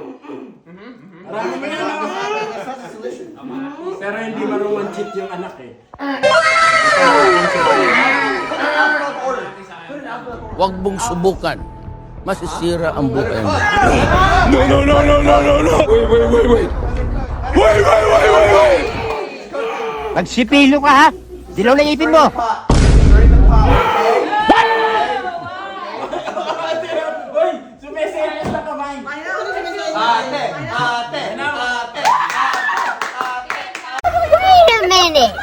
Marami mo yan. Pero hindi marunong cheat yung anak eh. Huwag mong subukan. Masisira ang buhay mo. No. Wait. Wait. Magsipilo ka ha! Dilaw na ipin mo! Uy! Sumesenyas na kamay! Ate. Wait a minute.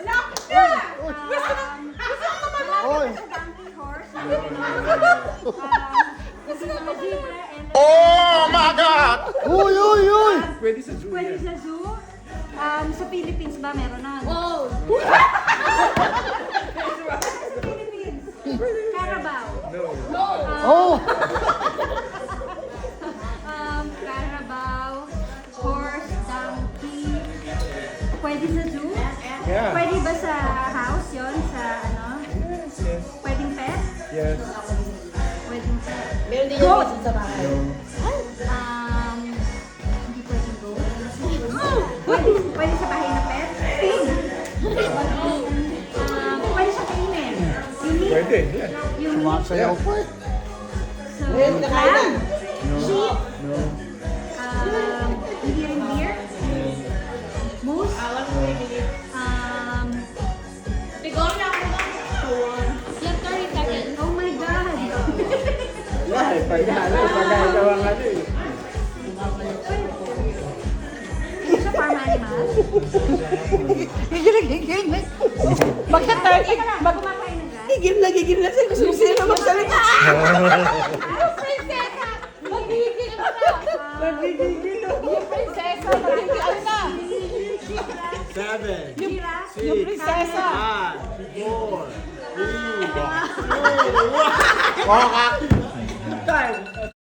No. Wait. Oh my God! Uy! Pwede sa zoo Pwede yan. sa zoo? Sa Philippines ba meron na? Oh! Sa Philippines. Carabao. Oh! Carabao, horse, donkey. Pwede sa zoo? Yeah. Pwede ba sa house yon? Sa ano? Yes. Pwedeng pet? Yes. Pwedeng pet. Meron din Goat. yung sa bahay. Hindi pwedeng goat. Pwede sa bahay na pet? Pig. Pwede sa kainin. Yung meat. Pwede. Yeah. Yung meat. Sumasayaw pa eh. So, Meron na kain na. lamb. Sheep. No. Hindi rin deer. Moose. Begonia ako na. You have 30 seconds. Oh my God. Yeah, pagkagawa nga ito eh. Hindi siya farm animal. Gigil na. Bakit tayo? Teka lang, kumakain ng grass. Gigil na siya. Gusto sila magsalita. Prinsesa! Magigil na. Yung prinsesa, magigil na. 7, Giraffe. Yung prinsesa. 5, 4, 3, 2, 1.